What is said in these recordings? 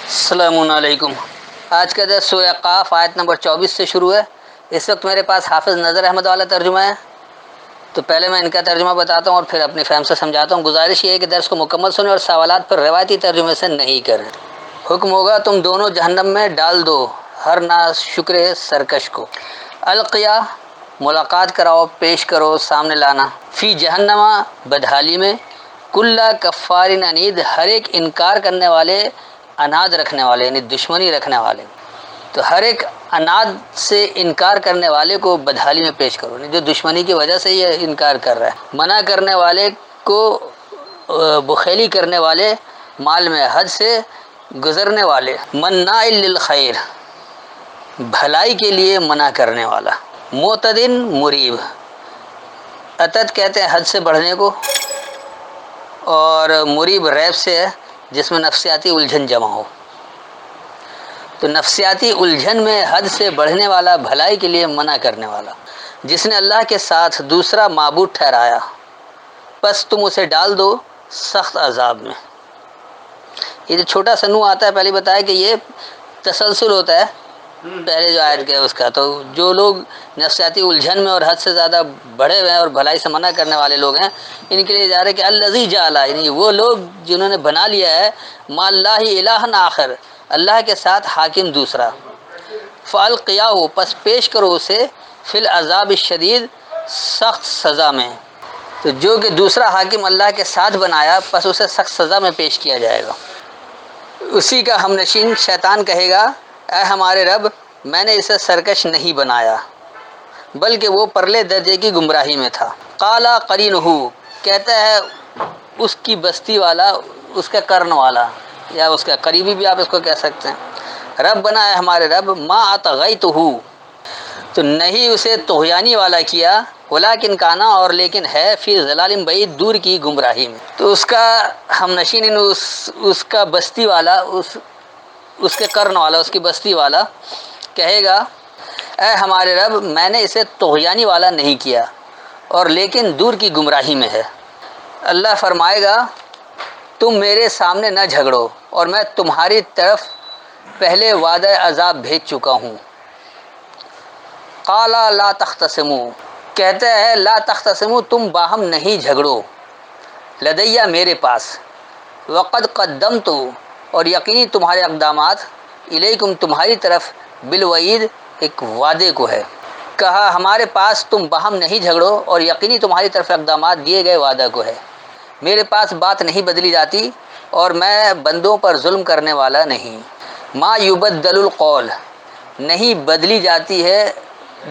السلام علیکم۔ آج کا درس سورہ قاف آیت نمبر 24 سے شروع ہے۔ اس وقت میرے پاس حافظ نظر احمد والا ترجمہ ہے، تو پہلے میں ان کا ترجمہ بتاتا ہوں اور پھر اپنی فہم سے سمجھاتا ہوں۔ گزارش یہ ہے کہ درس کو مکمل سنیں اور سوالات پر روایتی ترجمے سے نہیں کریں۔ حکم ہوگا تم دونوں جہنم میں ڈال دو ہر ناشکر سرکش کو۔ القیا ملاقات کراؤ، پیش کرو، سامنے لانا۔ فی جہنم بدحالی میں، کل کفار عنید ہر ایک انکار کرنے والے، اناد رکھنے والے یعنی دشمنی رکھنے والے، تو ہر ایک اناد سے انکار کرنے والے کو بدحالی میں پیش کرو، جو دشمنی کی وجہ سے یہ انکار کر رہا ہے۔ منع کرنے والے کو، بخیلی کرنے والے، مال میں حد سے گزرنے والے، مناع للخیر بھلائی کے لیے منع کرنے والا، معتدن مریب۔ عتد کہتے ہیں حد سے بڑھنے کو، اور مریب ریب سے ہے جس میں نفسیاتی الجھن جمع ہو۔ تو نفسیاتی الجھن میں حد سے بڑھنے والا، بھلائی کے لیے منع کرنے والا، جس نے اللہ کے ساتھ دوسرا معبود ٹھہرایا، پس تم اسے ڈال دو سخت عذاب میں۔ یہ جو چھوٹا سا نو آتا ہے، پہلے بتایا کہ یہ تسلسل ہوتا ہے پہلے جو آیت کیا اس کا۔ تو جو لوگ نفسیاتی الجھن میں اور حد سے زیادہ بڑھے ہوئے ہیں اور بھلائی سے منع کرنے والے لوگ ہیں، ان کے لیے جا رہے کہ الذی جعل، یعنی وہ لوگ جنہوں نے بنا لیا ہے مع اللہ الہ آخر، اللہ کے ساتھ حاکم دوسرا، فالقیاہ پس پیش کرو اسے، فی العذاب الشدید سخت سزا میں۔ تو جو کہ دوسرا حاکم اللہ کے ساتھ بنایا، پس اسے سخت سزا میں پیش کیا جائے گا۔ اسی کا ہم نشین شیطان کہے گا، اے ہمارے رب، میں نے اسے سرکش نہیں بنایا بلکہ وہ پرلے درجے کی گمراہی میں تھا۔ قالا قرینہ، کہتا ہے اس کی بستی والا، اس کا کرن والا، یا اس کا قریبی بھی آپ اس کو کہہ سکتے ہیں، رب بنا ہے ہمارے رب، ما اطغیتہ، تو نہیں اسے طغیانی والا کیا، ولیکن کانا، اور لیکن ہے، فی ضلال بعید، دور کی گمراہی میں۔ تو اس کا ہم نشین، اس کا بستی والا، اس کے کرن والا، اس کی بستی والا کہے گا، اے ہمارے رب، میں نے اسے طغیانی والا نہیں کیا اور لیکن دور کی گمراہی میں ہے۔ اللہ فرمائے گا، تم میرے سامنے نہ جھگڑو اور میں تمہاری طرف پہلے وعدہ عذاب بھیج چکا ہوں۔ قالا لا تختصموا، کہتا ہے لا تختصموا، تم باہم نہیں جھگڑو، لدیہ میرے پاس، وقد قدمت، اور یقینی تمہارے اقدامات، الیکم تمہاری طرف، بالوعید ایک وعدے کو ہے۔ کہا ہمارے پاس تم باہم نہیں جھگڑو اور یقینی تمہاری طرف اقدامات دیے گئے وعدہ کو ہے۔ میرے پاس بات نہیں بدلی جاتی اور میں بندوں پر ظلم کرنے والا نہیں۔ ما یبدل القول، نہیں بدلی جاتی ہے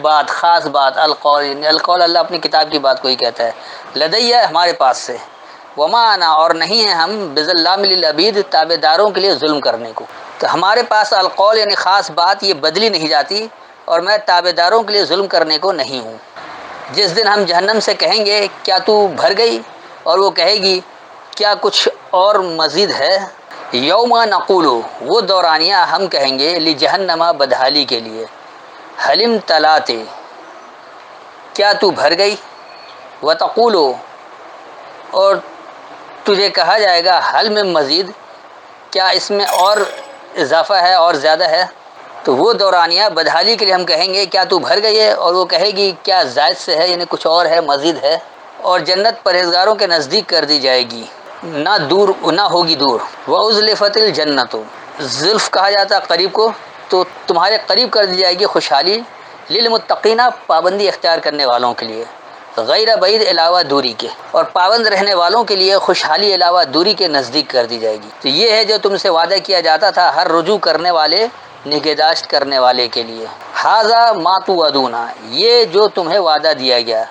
بات، خاص بات، القول، القول اللہ اپنی کتاب کی بات کو ہی کہتا ہے، لدیہ ہمارے پاس سے، وما انا، اور نہیں ہیں ہم، بظلام للعبید، تابع داروں کے لیے ظلم کرنے کو۔ تو ہمارے پاس القول یعنی خاص بات، یہ بدلی نہیں جاتی اور میں تابع داروں کے لیے ظلم کرنے کو نہیں ہوں۔ جس دن ہم جہنم سے کہیں گے کیا تو بھر گئی، اور وہ کہے گی کیا کچھ اور مزید ہے، یوم نقول، وہ دورانیہ ہم کہیں گے، لجہنم بدحالی کے لیے، حلم تلاتے، کیا تو بھر گئی، وتقول، اور تجھے کہا جائے گا، حل میں مزید، کیا اس میں اور اضافہ ہے اور زیادہ ہے۔ تو وہ دورانیہ بدحالی کے لیے ہم کہیں گے کیا تو بھر گئی ہے، اور وہ کہے گی کیا زائد سے ہے، یعنی کچھ اور ہے، مزید ہے۔ اور جنت پرہیزگاروں کے نزدیک کر دی جائے گی، نہ دور، نہ ہوگی دور۔ وَأُزْلِفَتِ الْجَنَّةُ، زلف کہا جاتا ہے قریب کو، تو تمہارے قریب کر دی جائے گی خوشحالی، للمتقین، پابندی اختیار کرنے والوں کے لیے، غیر بعید، علاوہ دوری کے، اور پابند رہنے والوں کے لیے خوشحالی علاوہ دوری کے نزدیک کر دی جائے گی۔ تو یہ ہے جو تم سے وعدہ کیا جاتا تھا ہر رجوع کرنے والے، نگہداشت کرنے والے کے لیے۔ ھذا ما توعدون، یہ جو تمہیں وعدہ دیا گیا،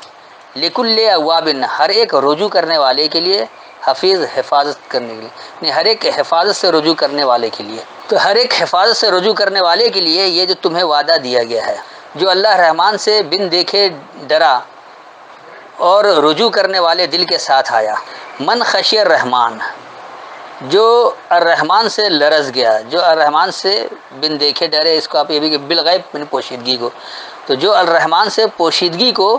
لکل اواب، ہر ایک رجوع کرنے والے کے لیے، حفیظ، حفاظت کرنے کے لیے، یعنی ہر ایک حفاظت سے رجوع کرنے والے کے لیے۔ تو ہر ایک حفاظت سے رجوع کرنے والے کے لیے یہ جو تمہیں وعدہ دیا گیا ہے، جو اللہ رحمان سے بن دیکھے ڈرا اور رجوع کرنے والے دل کے ساتھ آیا۔ من خشی الرحمان، جو الرحمان سے لرز گیا، جو الرحمان سے بن دیکھے ڈرے، اس کو آپ یہ بھی کہ بالغیب من پوشیدگی کو، تو جو الرحمان سے پوشیدگی کو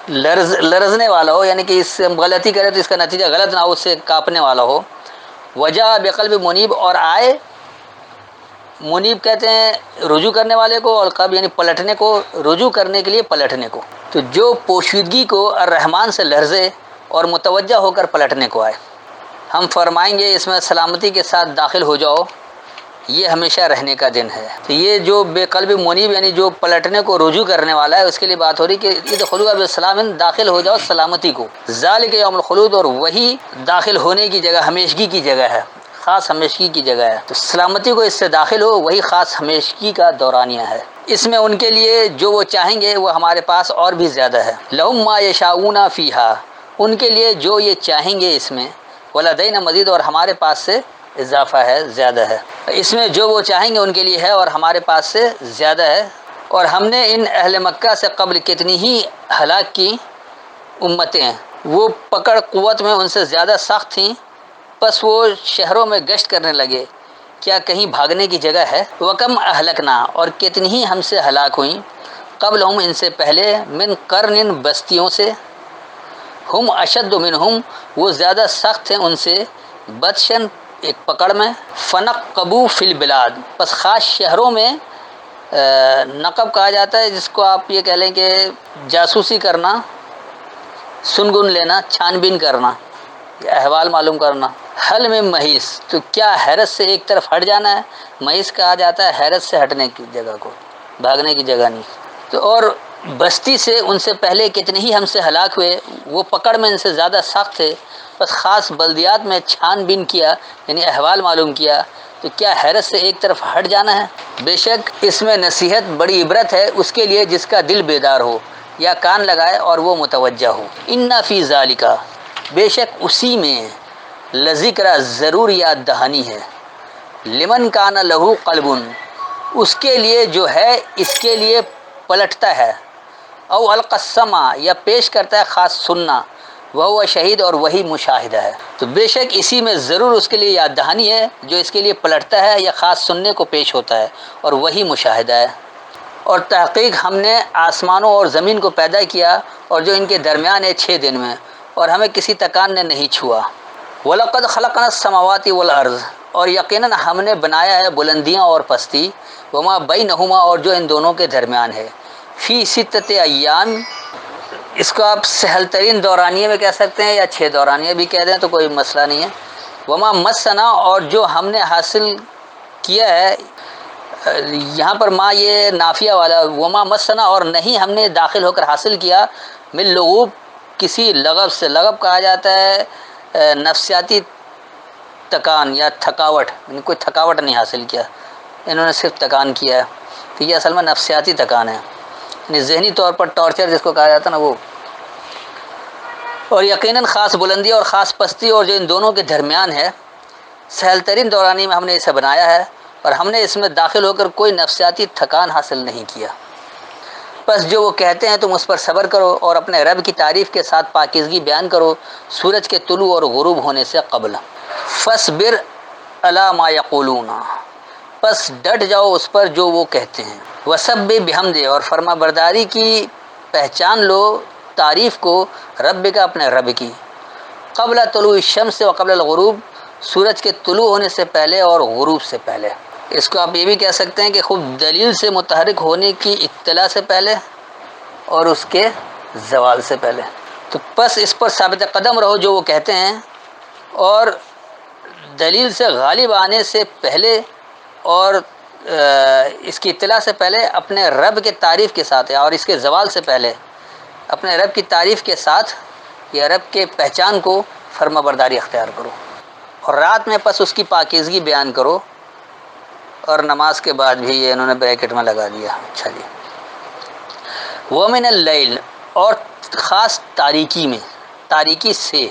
لرزنے والا ہو، یعنی کہ اس سے ہم غلطی کرے تو اس کا نتیجہ غلط نہ ہو، اس سے کانپنے والا ہو، وجا بقلب منیب، اور آئے منیب کہتے ہیں رجوع کرنے والے کو، اور قلب یعنی پلٹنے کو، رجوع کرنے کے لیے پلٹنے کو. تو جو پوشیدگی کو الرحمن سے لرزے اور متوجہ ہو کر پلٹنے کو آئے. ہم فرمائیں گے اس میں سلامتی کے ساتھ داخل ہو جاؤ، یہ ہمیشہ رہنے کا دن ہے. تو یہ جو بے قلب منیب یعنی جو پلٹنے کو رجوع کرنے والا ہے، اس کے لیے بات ہو رہی کہ ادخلوا بسلام، داخل ہو جاؤ سلامتی کو. ذالک یوم الخلود، اور وہی داخل ہونے کی جگہ، ہمیشگی کی جگہ ہے، خاص ہمیشگی کی جگہ ہے. تو سلامتی کو اس سے داخل ہو، وہی خاص ہمیشگی کا دورانیہ ہے. اس میں ان کے لیے جو وہ چاہیں گے وہ ہمارے پاس اور بھی زیادہ ہے. لہم ما یشاؤون فیہا، ان کے لیے جو یہ چاہیں گے اس میں، ولدینا مزید، اور ہمارے پاس سے اضافہ ہے، زیادہ ہے. اس میں جو وہ چاہیں گے ان کے لیے ہے اور ہمارے پاس سے زیادہ ہے. اور ہم نے ان اہل مکہ سے قبل کتنی ہی ہلاک کی امتیں، وہ پکڑ قوت میں ان سے زیادہ سخت تھیں، پس وہ شہروں میں گشت کرنے لگے، کیا کہیں بھاگنے کی جگہ ہے. وکم اہلکنا، اور کتنی ہی ہم سے ہلاک ہوئیں، قبل ہم ان سے پہلے، من قرن بستیوں سے، ہم اشد منہم، وہ زیادہ سخت تھے ان سے، بدشن ایک پکڑ میں، فنقبو فی البلاد، پس خاص شہروں میں نقب کہا جاتا ہے جس کو آپ یہ کہہ لیں کہ جاسوسی کرنا، سنگن لینا، چھان بین کرنا، احوال معلوم کرنا. حل میں محیص، تو کیا حیرت سے ایک طرف ہٹ جانا ہے. محیص کہا جاتا ہے حیرت سے ہٹنے کی جگہ کو، بھاگنے کی جگہ نہیں. تو اور بستی سے ان سے پہلے کتنے ہی ہم سے ہلاک ہوئے، وہ پکڑ میں ان سے زیادہ سخت تھے، بس خاص بلدیات میں چھان بین کیا یعنی احوال معلوم کیا. تو کیا حیرت سے ایک طرف ہٹ جانا ہے. بے شک اس میں نصیحت بڑی عبرت ہے اس کے لیے جس کا دل بیدار ہو یا کان لگائے اور وہ متوجہ ہو. ان فی ذالک، بے شک اسی میں، لذکر، ضرور یاد دہانی ہے، لمن کان لہو قلب، اس کے لیے جو ہے اس کے لیے پلٹتا ہے، او القى السمع، یا پیش کرتا ہے خاص سننا، وہ شہید، اور وہی مشاہدہ ہے. تو بے شک اسی میں ضرور اس کے لیے یاد دہانی ہے جو اس کے لیے پلٹتا ہے یا خاص سننے کو پیش ہوتا ہے، اور وہی مشاہدہ ہے. اور تحقیق ہم نے آسمانوں اور زمین کو پیدا کیا اور جو ان کے درمیان ہے 6 دن میں، اور ہمیں کسی تکان نے نہیں چھوا. وَلَقَدْ خَلَقْنَا السَّمَاوَاتِ وَالْأَرْضَ، اور یقیناً ہم نے بنایا ہے بلندیاں اور پستی، وما بینہما، اور جو ان دونوں کے درمیان ہے، فی 6 ایام، اس کو آپ سہل ترین دورانیے میں کہہ سکتے ہیں یا 6 دورانیے بھی کہہ دیں تو کوئی مسئلہ نہیں ہے. وما مسنا، اور جو ہم نے حاصل کیا ہے، یہاں پر ما یہ نافیہ والا، وما مسنا، اور نہیں ہم نے داخل ہو کر حاصل کیا، من لغوب، کسی لغب سے. لغب کہا جاتا ہے نفسیاتی تکان یا تھکاوٹ، یعنی کوئی تھکاوٹ نہیں حاصل کیا، انہوں نے صرف تکان کیا ہے. تو یہ اصل میں نفسیاتی تکان ہے، یعنی ذہنی طور پر ٹارچر جس کو کہا جاتا ہے نا وہ. اور یقیناً خاص بلندی اور خاص پستی، اور جو ان دونوں کے درمیان ہے، سہل ترین دورانی میں ہم نے اسے بنایا ہے، اور ہم نے اس میں داخل ہو کر کوئی نفسیاتی تھکان حاصل نہیں کیا. بس جو وہ کہتے ہیں تم اس پر صبر کرو اور اپنے رب کی تعریف کے ساتھ پاکیزگی بیان کرو سورج کے طلوع اور غروب ہونے سے قبل. فاصبر علی ما یقولون، پس ڈٹ جاؤ اس پر جو وہ کہتے ہیں. وسبح بحمدہ، اور فرما برداری کی پہچان لو، تعریف کو، رب کا، اپنے رب کی. قبل طلوع الشمس و قبل الغروب، سورج کے طلوع ہونے سے پہلے اور غروب سے پہلے. اس کو آپ یہ بھی کہہ سکتے ہیں کہ خود دلیل سے متحرک ہونے کی اطلاع سے پہلے اور اس کے زوال سے پہلے. تو پس اس پر ثابت قدم رہو جو وہ کہتے ہیں، اور دلیل سے غالب آنے سے پہلے اور اس کی اطلاع سے پہلے اپنے رب کے تعریف کے ساتھ، اور اس کے زوال سے پہلے اپنے رب کی تعریف کے ساتھ یا رب کے پہچان کو فرما برداری اختیار کرو. اور رات میں پس اس کی پاکیزگی بیان کرو. اور نماز کے بعد بھی یہ انہوں نے بریکٹ میں لگا دیا. اچھا جی. وَمِنَ اللَّيْلِ، اور خاص تاریکی میں، تاریکی سے،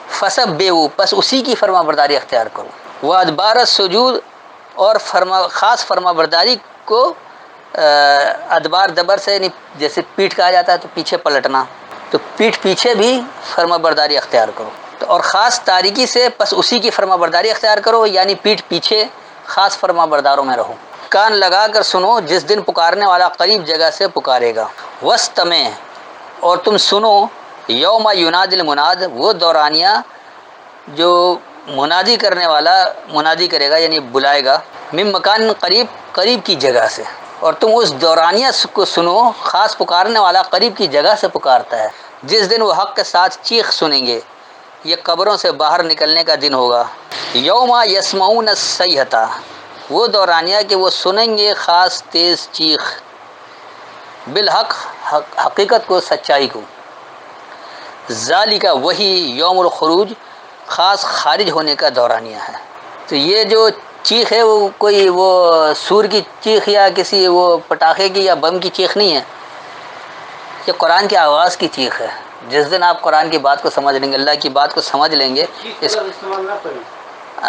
فَسَبِّحْهُ، پس اسی کی فرما برداری اختیار کرو. وَأَدْبَارَ السُّجُودِ، اور خاص فرما برداری کو ادبار دبر سے، یعنی جیسے پیٹھ کہا جاتا ہے تو پیچھے پلٹنا، تو پیٹھ پیچھے بھی فرما برداری اختیار کرو. تو اور خاص تاریکی سے پس اسی کی فرما برداری اختیار کرو، یعنی پیٹھ پیچھے خاص فرما برداروں میں رہو. کان لگا کر سنو جس دن پکارنے والا قریب جگہ سے پکارے گا. وَاسْتَمِعْ، اور تم سنو، یوم یناد المناد، وہ دورانیہ جو منادی کرنے والا منادی کرے گا یعنی بلائے گا. من مکان قریب، قریب کی جگہ سے، اور تم اس دورانیہ کو سنو، خاص پکارنے والا قریب کی جگہ سے پکارتا ہے، جس دن وہ حق کے ساتھ چیخ سنیں گے، یہ قبروں سے باہر نکلنے کا دن ہوگا۔ یوم یسمعون الصیحۃ، وہ دورانیہ کہ وہ سنیں گے خاص تیز چیخ، بالحق، حقیقت کو، سچائی کو، ذالک، وہی یوم الخروج، خاص خارج ہونے کا دورانیہ ہے۔ تو یہ جو چیخ ہے وہ کوئی وہ سور کی چیخ یا کسی وہ پٹاخے کی یا بم کی چیخ نہیں ہے، یہ قرآن کی آواز کی چیخ ہے۔ جس دن آپ قرآن کی بات کو سمجھ لیں گے، اللہ کی بات کو سمجھ لیں گے، اس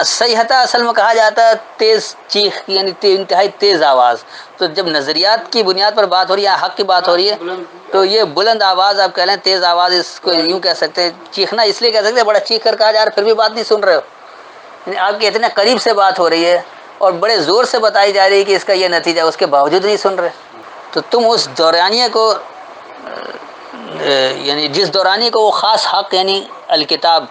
صیحتہ اصل میں کہا جاتا ہے تیز چیخ، یعنی انتہائی تیز آواز۔ تو جب نظریات کی بنیاد پر بات ہو رہی ہے، حق کی بات ہو رہی ہے، تو یہ بلند آواز آپ کہہ لیں، تیز آواز، اس کو یوں کہہ سکتے ہیں، چیخنا اس لیے کہہ سکتے ہیں، بڑا چیخ کر کہا جا رہا ہے پھر بھی بات نہیں سن رہے ہو، یعنی آپ کے اتنے قریب سے بات ہو رہی ہے اور بڑے زور سے بتائی جا رہی ہے کہ اس کا یہ نتیجہ، اس کے باوجود نہیں سن رہے۔ تو تم اس دورانیہ کو، یعنی جس دورانیہ کو وہ خاص حق یعنی الکتاب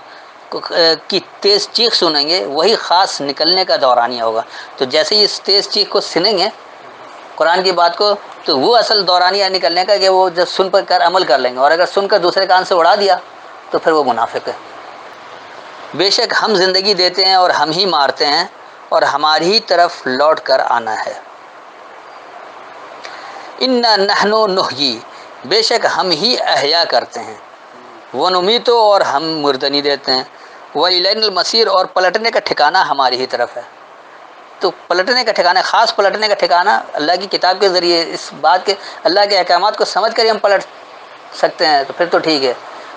کی تیز چیخ سنیں گے، وہی خاص نکلنے کا دورانیہ ہوگا۔ تو جیسے ہی اس تیز چیخ کو سنیں گے قرآن کی بات کو، تو وہ اصل دورانیہ نکلنے کا کہ وہ جب سن کر عمل کر لیں گے، اور اگر سن کر دوسرے کان سے اڑا دیا تو پھر وہ منافق ہے۔ بے شک ہم زندگی دیتے ہیں اور ہم ہی مارتے ہیں، اور ہماری ہی طرف لوٹ کر آنا ہے۔ انا نحن نحیی، بے شک ہم ہی احیا کرتے ہیں، ونمیتو، اور ہم مردنی دیتے ہیں، وإلینا المصیر، اور پلٹنے کا ٹھکانہ ہماری ہی طرف ہے۔ تو پلٹنے کا ٹھکانہ، خاص پلٹنے کا ٹھکانہ اللہ کی کتاب کے ذریعے، اس بات کے اللہ کے احکامات کو سمجھ کر ہی ہم پلٹ سکتے ہیں تو پھر تو ٹھیک ہے،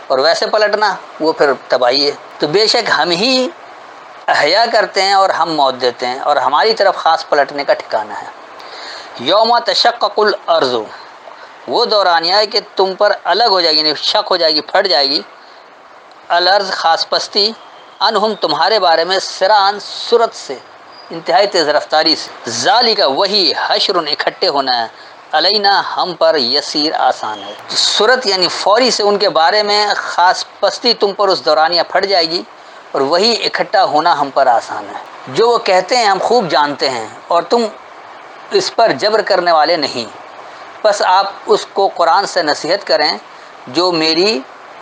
اور ویسے پلٹنا وہ پھر تباہی ہے۔ تو بے شک ہم ہی احیا کرتے ہیں اور ہم موت دیتے ہیں، اور ہماری طرف خاص پلٹنے کا ٹھکانہ ہے۔ یوم تشقق الارض، وہ دورانیہ ہے کہ تم پر الگ ہو جائے گی، یعنی شق ہو جائے گی، پھٹ جائے گی، الارض خاص پستی، انہم تمہارے بارے میں، سرعن سرعت سے، انتہائی تیز رفتاری سے، ذالک، وہی حشر، اکٹھے ہونا ہے، علینا، ہم پر، یسیر، آسان ہے۔ سرعت یعنی فوری سے ان کے بارے میں خاص پستی تم پر اس دورانیہ پھٹ جائے گی، اور وہی اکٹھا ہونا ہم پر آسان ہے۔ جو وہ کہتے ہیں ہم خوب جانتے ہیں، اور تم اس پر جبر کرنے والے نہیں، بس آپ اس کو قرآن سے نصیحت کریں جو میری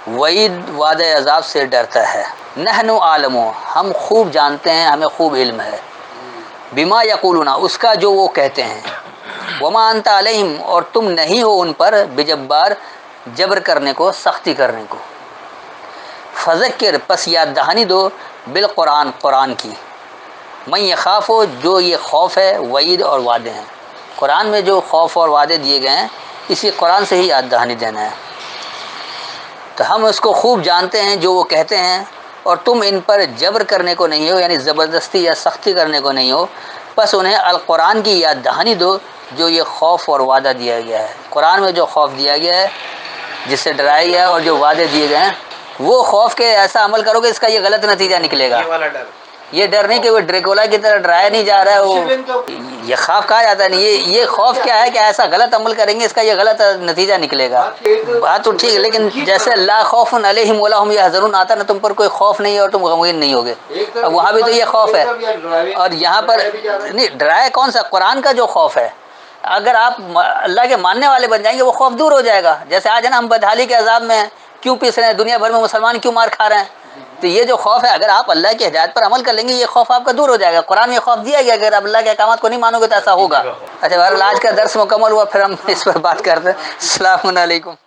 وعید، وعدہ عذاب سے ڈرتا ہے۔ نحن عالم، ہم خوب جانتے ہیں، ہمیں خوب علم ہے، بما یقولون، اس کا جو وہ کہتے ہیں، وما انت علیہم، اور تم نہیں ہو ان پر، بجبار، جبر کرنے کو، سختی کرنے کو، فذکر، پس یاد دہانی دو، بالقرآن، قرآن کی، من یخاف، جو یہ خوف ہے، وعید اور وعدے ہیں، قرآن میں جو خوف اور وعدے دیے گئے ہیں اسی قرآن سے ہی یاد دہانی دینا ہے۔ تو ہم اس کو خوب جانتے ہیں جو وہ کہتے ہیں، اور تم ان پر جبر کرنے کو نہیں ہو، یعنی زبردستی یا سختی کرنے کو نہیں ہو، بس انہیں القرآن کی یاد دہانی دو جو یہ خوف اور وعدہ دیا گیا ہے۔ قرآن میں جو خوف دیا گیا ہے، جس سے ڈرایا گیا ہے، اور جو وعدے دیے گئے ہیں، وہ خوف کے ایسا عمل کرو گے اس کا یہ غلط نتیجہ نکلے گا۔ یہ ڈر نہیں کہ وہ ڈریکولا کی طرح ڈرایا نہیں جا رہا ہے، وہ یہ خوف کہا جاتا ہے، یہ خوف کیا ہے کہ ایسا غلط عمل کریں گے اس کا یہ غلط نتیجہ نکلے گا۔ بات تو ٹھیک ہے، لیکن جیسے لا خوف علیہم ولا هم يحزنون آتا نا، تم پر کوئی خوف نہیں ہے اور تم غمگین نہیں ہوگے، اب وہاں بھی تو یہ خوف ہے، اور یہاں پر نہیں، ڈرایا کون سا؟ قرآن کا جو خوف ہے، اگر آپ اللہ کے ماننے والے بن جائیں گے وہ خوف دور ہو جائے گا۔ جیسے آج ہے نا ہم بدحالی کے عذاب میں کیوں پیس رہے ہیں، دنیا بھر میں مسلمان کیوں مار کھا رہے ہیں، تو یہ جو خوف ہے اگر آپ اللہ کی ہدایت پر عمل کر لیں گے یہ خوف آپ کا دور ہو جائے گا۔ قرآن میں خوف دیا گیا، اگر آپ اللہ کے احکامات کو نہیں مانو گے تو ایسا ہوگا۔ اچھا بہرحال آج کا درس مکمل ہوا، پھر ہم اس پر بات کرتے ہیں۔ السلام علیکم۔